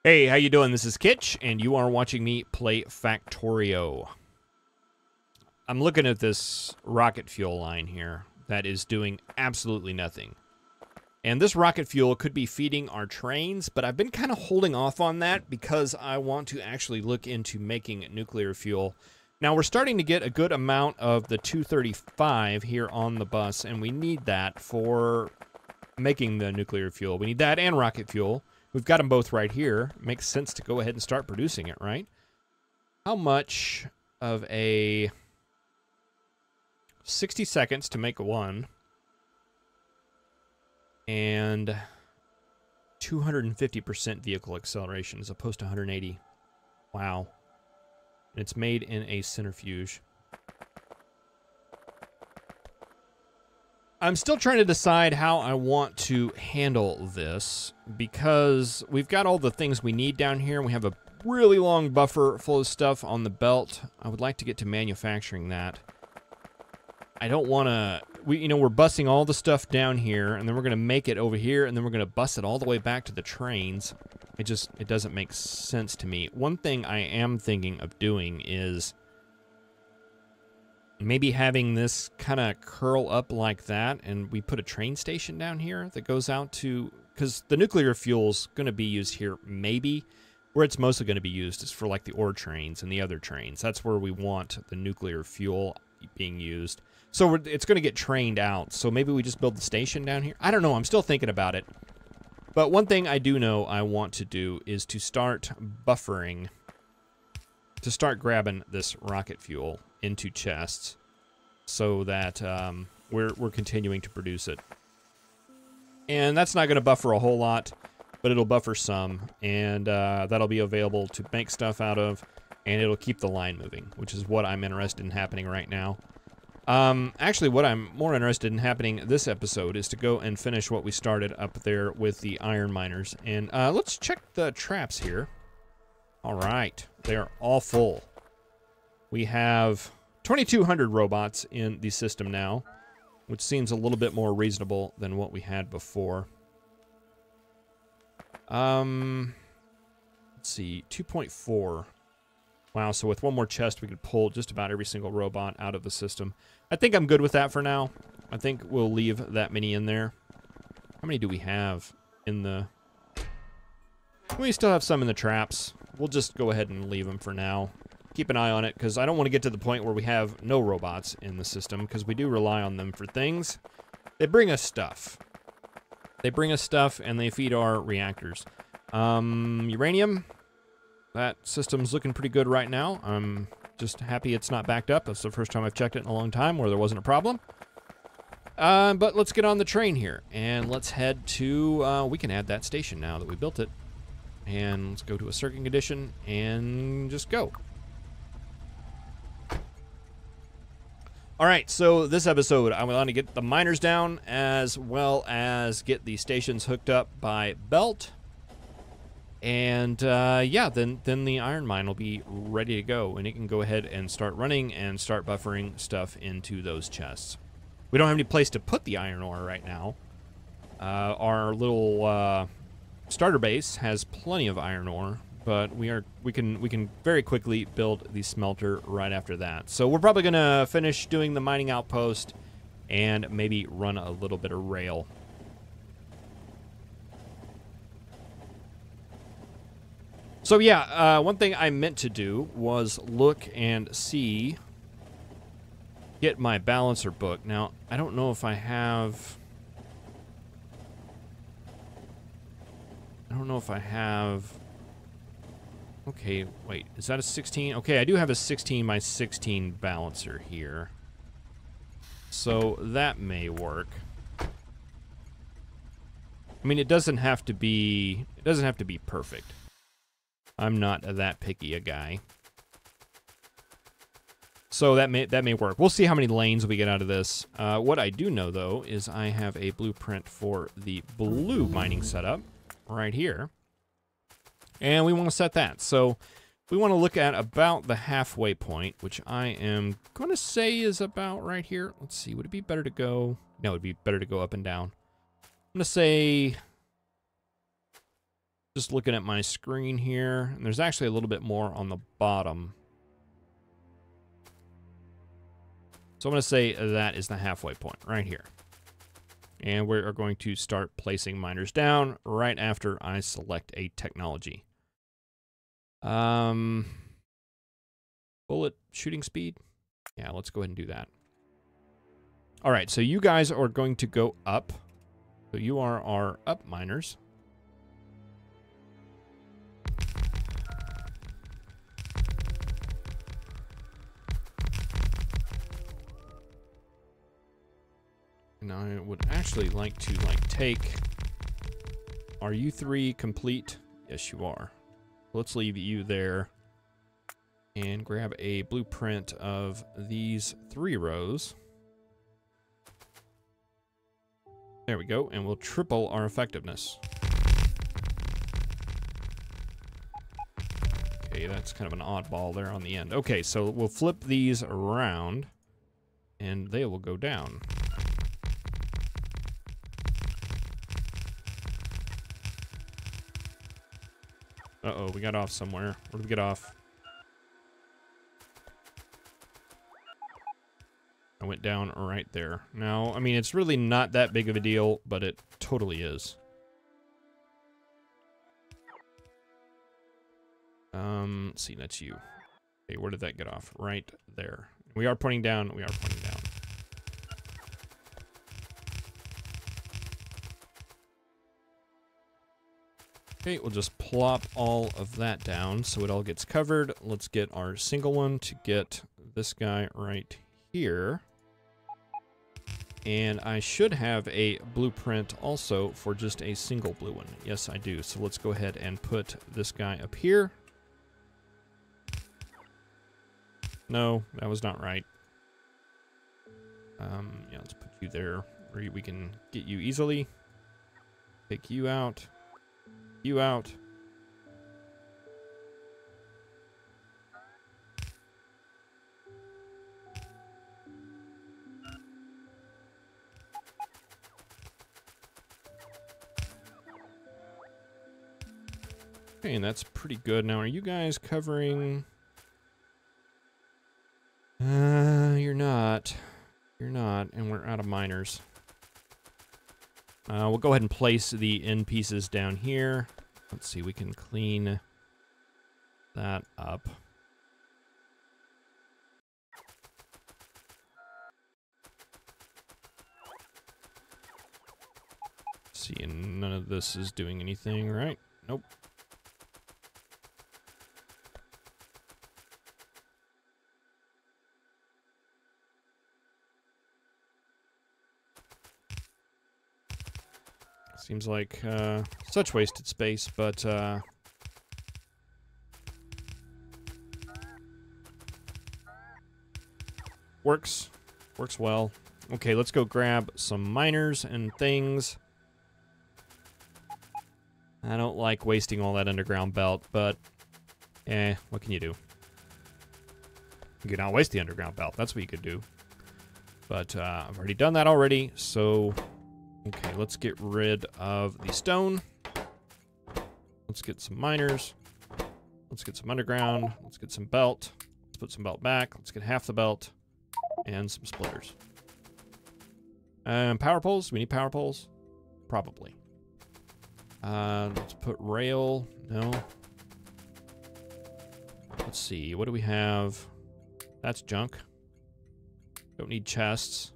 Hey, how you doing? This is Kitch, and you are watching me play Factorio. I'm looking at this rocket fuel line here that is doing absolutely nothing. And this rocket fuel could be feeding our trains, but I've been kind of holding off on that because I want to actually look into making nuclear fuel. Now, we're starting to get a good amount of the 235 here on the bus, and we need that for making the nuclear fuel. We need that and rocket fuel. We've got them both right here. Makes sense to go ahead and start producing it, right? How much of a 60 seconds to make one and 250% vehicle acceleration as opposed to 180. Wow. And it's made in a centrifuge. I'm still trying to decide how I want to handle this because we've got all the things we need down here. We have a really long buffer full of stuff on the belt. I would like to get to manufacturing that. I don't want to... we're busing all the stuff down here, and then we're going to make it over here, and then we're going to bus it all the way back to the trains. It doesn't make sense to me. One thing I am thinking of doing is maybe having this kind of curl up like that, and we put a train station down here that goes out to... because the nuclear fuel's going to be used here, maybe. Where it's mostly going to be used is for, like, the ore trains and the other trains. That's where we want the nuclear fuel being used. So it's going to get trained out. So maybe we just build the station down here. I don't know. I'm still thinking about it. But one thing I do know I want to do is to start buffering, to start grabbing this rocket fuel into chests so that we're continuing to produce it. And that's not going to buffer a whole lot, but it'll buffer some, and that'll be available to make stuff out of, and it'll keep the line moving, which is what I'm interested in happening right now. Actually, what I'm more interested in happening this episode is to go and finish what we started up there with the iron miners. And let's check the traps here. All right, they're all full. We have 2,200 robots in the system now, which seems a little bit more reasonable than what we had before. Let's see, 2.4. Wow, so with one more chest, we could pull just about every single robot out of the system. I think I'm good with that for now. I think we'll leave that many in there. How many do we have in the... we still have some in the traps. We'll just go ahead and leave them for now. Keep an eye on it, because I don't want to get to the point where we have no robots in the system, because we do rely on them for things. They bring us stuff. They bring us stuff, and they feed our reactors. Uranium. That system's looking pretty good right now. I'm just happy it's not backed up. That's the first time I've checked it in a long time where there wasn't a problem. But let's get on the train here, and let's head to... we can add that station now that we built it. And let's go to a circuit condition and just go. All right, so this episode, I want to get the miners down as well as get the stations hooked up by belt. And yeah, then the iron mine will be ready to go, and it can go ahead and start running and start buffering stuff into those chests. We don't have any place to put the iron ore right now. Our little starter base has plenty of iron ore, but we can very quickly build the smelter right after that. So we're probably gonna finish doing the mining outpost and maybe run a little bit of rail. So yeah, one thing I meant to do was look and see, get my balancer book. Now, I don't know if I have... okay, wait, is that a 16? Okay, I do have a 16 by 16 balancer here. So that may work. I mean, it doesn't have to be perfect. I'm not that picky a guy. So that may work. We'll see how many lanes we get out of this. What I do know, though, is I have a blueprint for the blue mining setup right here. And we want to set that. So we want to look at about the halfway point, which I am going to say is about right here. Let's see. Would it be better to go? No, it would be better to go up and down. I'm going to say Just looking at my screen here, and there's actually a little bit more on the bottom. So I'm going to say that is the halfway point right here. And we are going to start placing miners down right after I select a technology. Bullet shooting speed? Yeah, let's go ahead and do that. All right, so you guys are going to go up. So you are our up miners. And I would actually like to take, are you three complete? Yes, you are. Let's leave you there and grab a blueprint of these 3 rows. There we go, and we'll triple our effectiveness. Okay, that's kind of an oddball there on the end. Okay, so we'll flip these around and they will go down. Uh-oh, we got off somewhere. Where did we get off? I went down right there. Now, I mean, it's really not that big of a deal, but it totally is. Let's see, that's you. Okay, where did that get off? Right there. We are pointing down. We are pointing down. Okay, we'll just plop all of that down so it all gets covered. Let's get our single one to get this guy right here. And I should have a blueprint also for just a single blue one. Yes, I do. So let's go ahead and put this guy up here. No, that was not right. Yeah, let's put you there where we can get you easily. Take you out. You out. Okay, and that's pretty good. Now, are you guys covering? You're not. You're not, and we're out of miners. We'll go ahead and place the end pieces down here. Let's see, we can clean that up. See, and none of this is doing anything, right? Nope. Seems like such wasted space, but works well. Okay, let's go grab some miners and things. I don't like wasting all that underground belt, but what can you do? You can not waste the underground belt. That's what you could do. But I've already done that already, so okay, let's get rid of the stone. Let's get some miners. Let's get some underground. Let's get some belt. Let's put some belt back. Let's get half the belt and some splitters. Power poles. We need power poles? Probably. Let's put rail. No. Let's see. What do we have? That's junk. Don't need chests.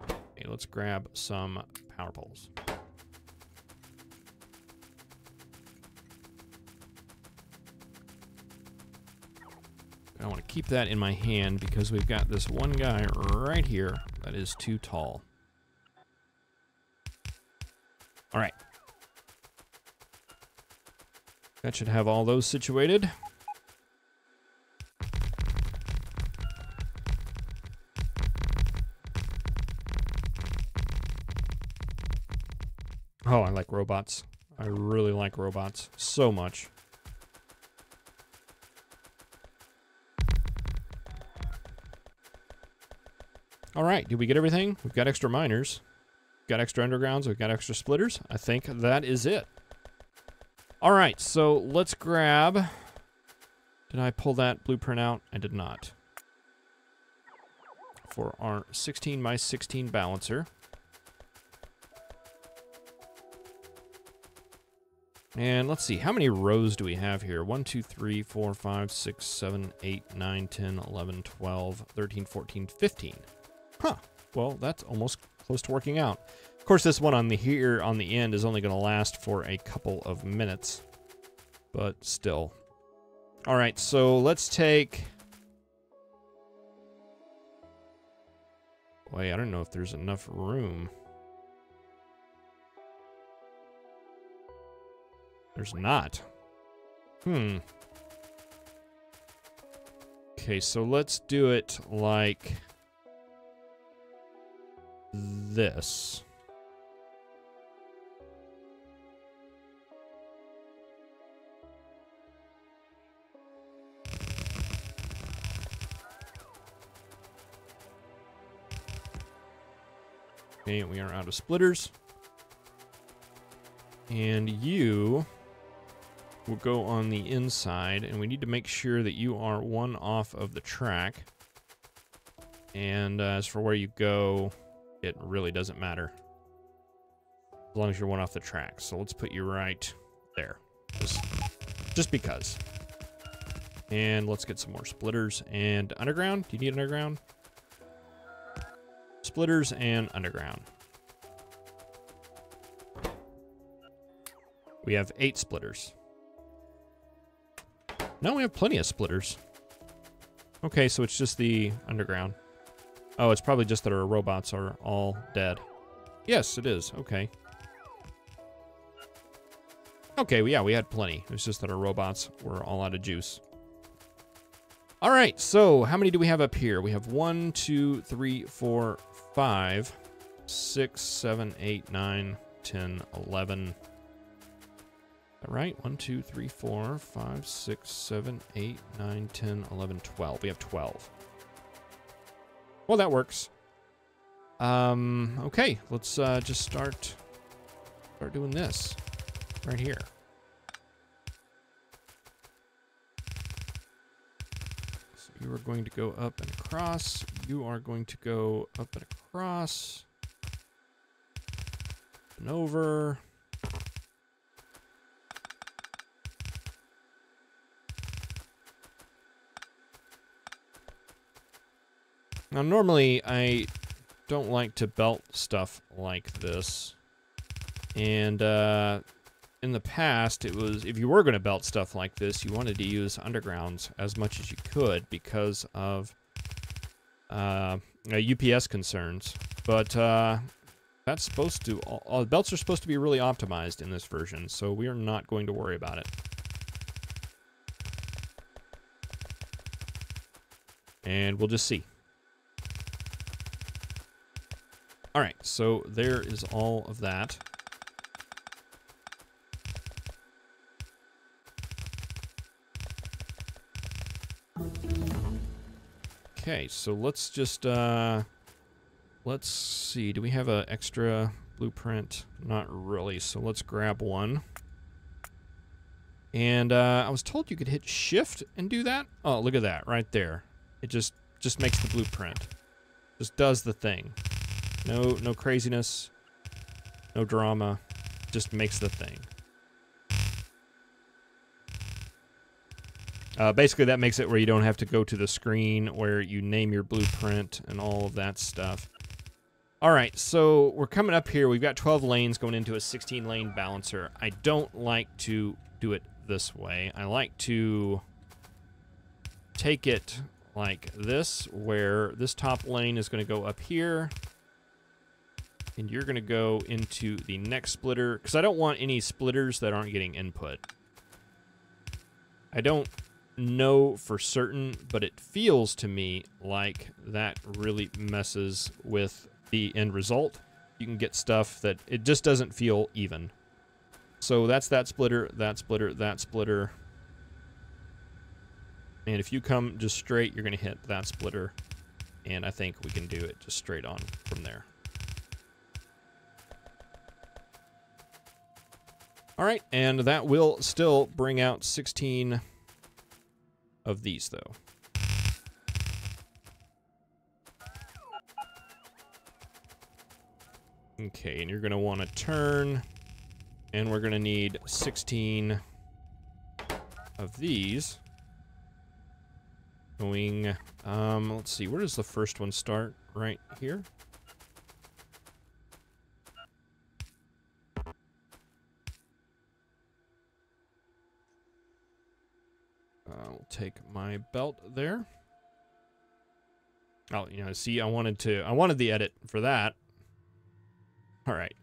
Okay, let's grab some power poles. I want to keep that in my hand because we've got this one guy right here that is too tall. All right. That should have all those situated. Oh, I like robots. I really like robots so much. All right, did we get everything? We've got extra miners. got extra undergrounds, we've got extra splitters. I think that is it. All right, so let's grab... Did I pull that blueprint out? I did not. For our 16 by 16 balancer. And let's see, how many rows do we have here? 1, 2, 3, 4, 5, 6, 7, 8, 9, 10, 11, 12, 13, 14, 15. Huh, well, that's almost close to working out. Of course, this one on the here on the end is only going to last for a couple of minutes, but still. All right, so let's take... Wait, I don't know if there's enough room. There's not. Okay, so let's do it like this. Okay, we are out of splitters. And you will go on the inside, and we need to make sure that you are one off of the track. And as for where you go, it really doesn't matter. As long as you're one off the track. So let's put you right there. Just because. And let's get some more splitters and underground. Do you need underground? Splitters and underground. We have 8 splitters. No, we have plenty of splitters. Okay, so it's just the underground. Oh, it's probably just that our robots are all dead. Yes, it is. Okay. Okay, well, yeah, we had plenty. It's just that our robots were all out of juice. All right, so how many do we have up here? We have 1, 2, 3, 4, 5, 6, 7, 8, 9, 10, 11. All right, 1, 2, 3, 4, 5, 6, 7, 8, 9, 10, 11, 12. We have 12. Well, that works. Okay, let's just start doing this right here. So you are going to go up and across. You are going to go up and across. And over. Now, normally, I don't like to belt stuff like this. And in the past, it was, if you were going to belt stuff like this, you wanted to use undergrounds as much as you could because of UPS concerns. But that's supposed to, all belts are supposed to be really optimized in this version, so we are not going to worry about it. And we'll just see. All right, so there is all of that. Okay, so let's just, let's see. Do we have an extra blueprint? Not really, so let's grab one. And I was told you could hit shift and do that. Oh, look at that right there. It just makes the blueprint. Just does the thing. No craziness, no drama, just makes the thing. Basically, that makes it where you don't have to go to the screen where you name your blueprint and all of that stuff. All right, so we're coming up here. We've got 12 lanes going into a 16-lane balancer. I don't like to do it this way. I like to take it like this, where this top lane is going to go up here. And you're going to go into the next splitter, because I don't want any splitters that aren't getting input. I don't know for certain, but it feels to me like that really messes with the end result. You can get stuff that it just doesn't feel even. So that's that splitter, that splitter, that splitter. And if you come just straight, you're going to hit that splitter. And I think we can do it just straight on from there. All right, and that will still bring out 16 of these, though. Okay, and you're going to want to turn, and we're going to need 16 of these. Going, let's see, where does the first one start? Right here? I'll take my belt there. Oh, you know, see, I wanted the edit for that. All right.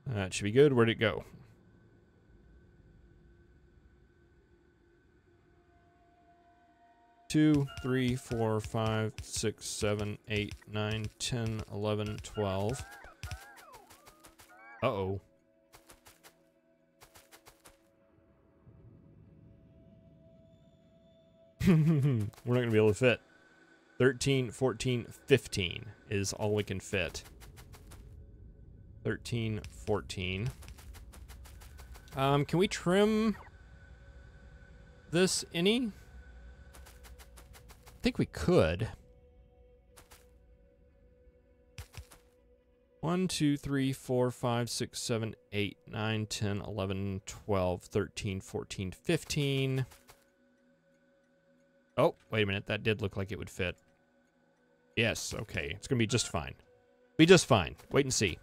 That should be good. Where'd it go? Two, 3, 4, 5, 6, 7, 8, 9, 10, 11, 12. Uh-oh. We're not going to be able to fit. 13, 14, 15 is all we can fit. 13, 14. Can we trim this any? I think we could. 1, 2, 3, 4, 5, 6, 7, 8, 9, 10, 11, 12, 13, 14, 15. Oh, wait a minute. That did look like it would fit. Yes, okay. It's going to be just fine. Be just fine. Wait and see.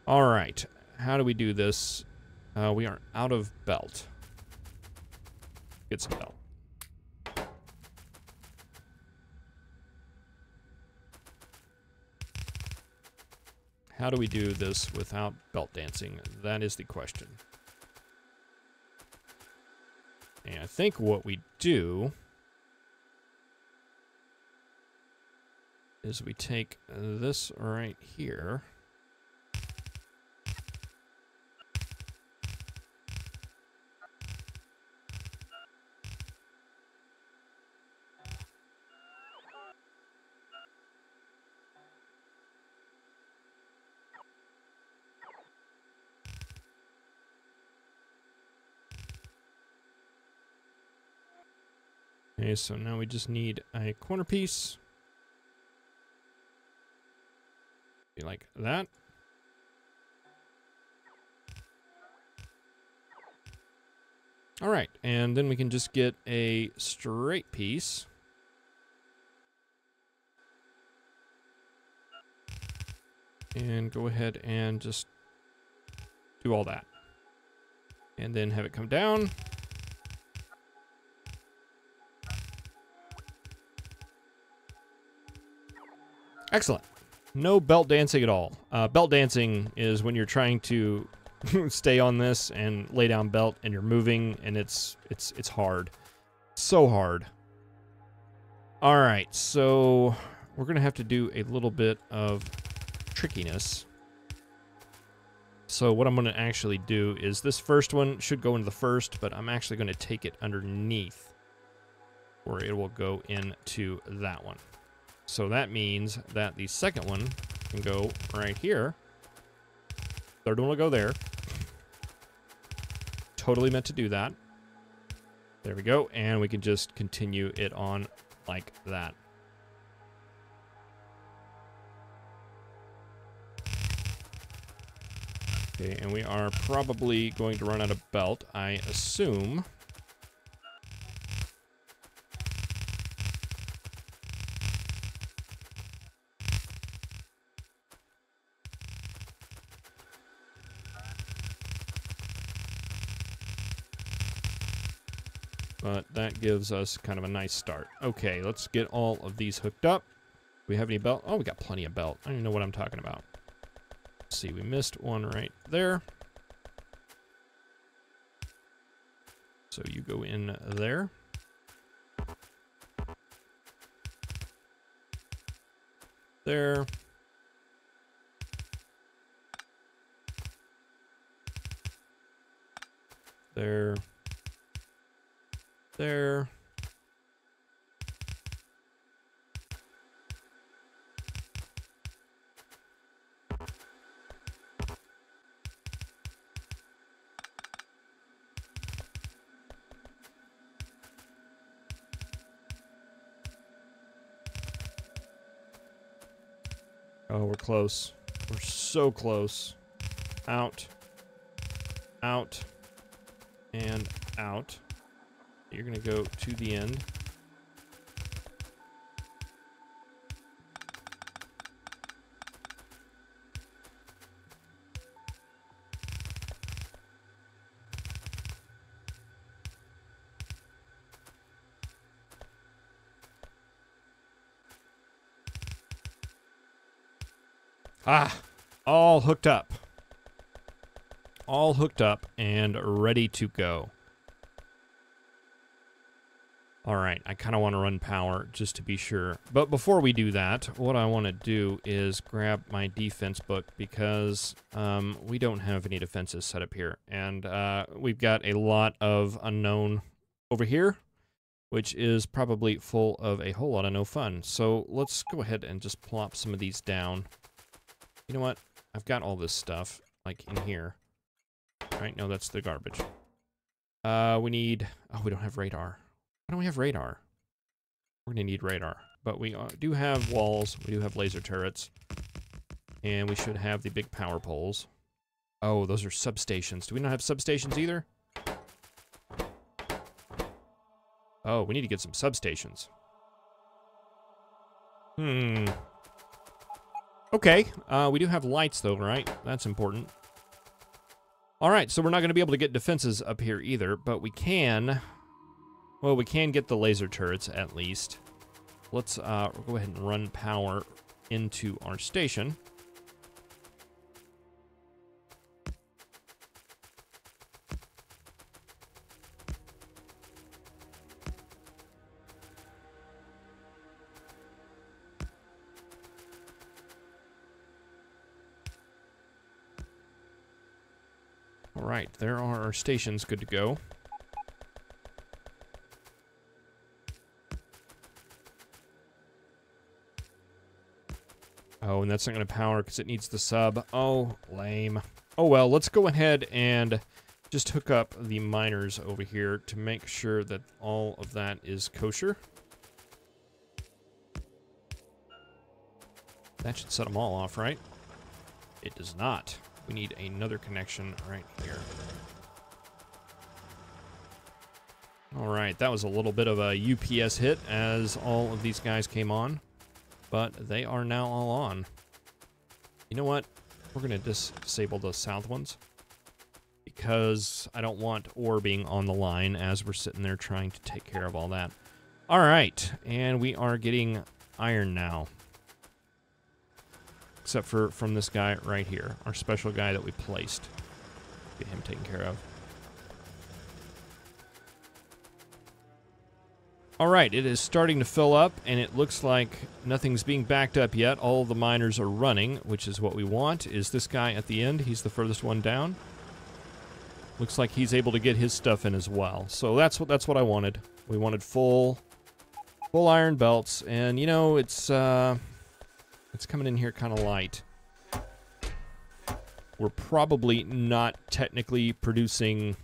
All right. How do we do this? We are out of belt. Get some belt. How do we do this without belt dancing? That is the question. And I think what we do is we take this right here. Okay, so now we just need a corner piece. Be like that. All right, and then we can just get a straight piece. And go ahead and just do all that. And then have it come down. Excellent. No belt dancing at all. Belt dancing is when you're trying to stay on this and lay down belt and you're moving and it's hard. So hard. All right, so we're going to have to do a little bit of trickiness. So what I'm going to actually do is this first one should go into the first, but I'm actually going to take it underneath where it will go into that one. So that means that the second one can go right here. Third one will go there. Totally meant to do that. There we go. And we can just continue it on like that. Okay, and we are probably going to run out of belt, I assume. But that gives us kind of a nice start. Okay, let's get all of these hooked up. Do we have any belt? Oh, we got plenty of belt. I don't even know what I'm talking about. Let's see, we missed one right there. So you go in there. There. There. There. Oh, we're close. We're so close. Out. Out. And out. You're going to go to the end. Ah, all hooked up. All hooked up and ready to go. All right, I kind of want to run power just to be sure. But before we do that, what I want to do is grab my defense book because we don't have any defenses set up here. And we've got a lot of unknown over here, which is probably full of a whole lot of no fun. So let's go ahead and just plop some of these down. You know what? I've got all this stuff, like, in here. All right, no, that's the garbage. We need... Oh, we don't have radar. Why don't we have radar? We're going to need radar. But we do have walls. We do have laser turrets. And we should have the big power poles. Oh, those are substations. Do we not have substations either? Oh, we need to get some substations. Okay, we do have lights though, right? That's important. All right, so we're not going to be able to get defenses up here either, but we can... Well, we can get the laser turrets at least. Let's go ahead and run power into our station. All right, there are our stations good to go. Oh, and that's not going to power because it needs the sub. Oh, lame. Oh, well, let's go ahead and just hook up the miners over here to make sure that all of that is kosher. That should set them all off, right? It does not. We need another connection right here. All right, that was a little bit of a UPS hit as all of these guys came on, but they are now all on. You know what? We're going to disable the south ones because I don't want ore being on the line as we're sitting there trying to take care of all that. All right, and we are getting iron now. Except for from this guy right here, our special guy that we placed. Get him taken care of. All right, it is starting to fill up, and it looks like nothing's being backed up yet. All the miners are running, which is what we want. Is this guy at the end? He's the furthest one down. Looks like he's able to get his stuff in as well. So that's what I wanted. We wanted full iron belts, and you know it's coming in here kind of light. We're probably not technically producing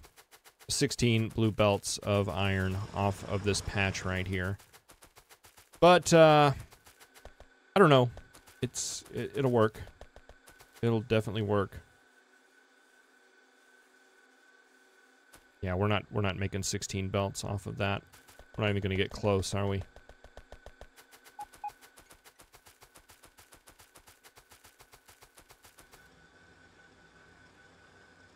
16 blue belts of iron off of this patch right here. But, I don't know. It'll work. It'll definitely work. Yeah, we're not making 16 belts off of that. We're not even going to get close, are we?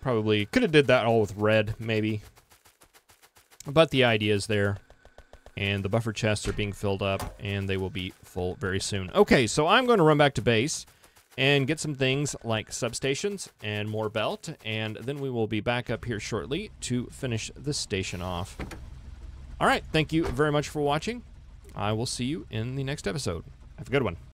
Probably could have did that all with red, maybe. But the idea is there. And the buffer chests are being filled up, and they will be full very soon. Okay, so I'm going to run back to base and get some things like substations and more belt, and then we will be back up here shortly to finish this station off. All right, thank you very much for watching. I will see you in the next episode. Have a good one.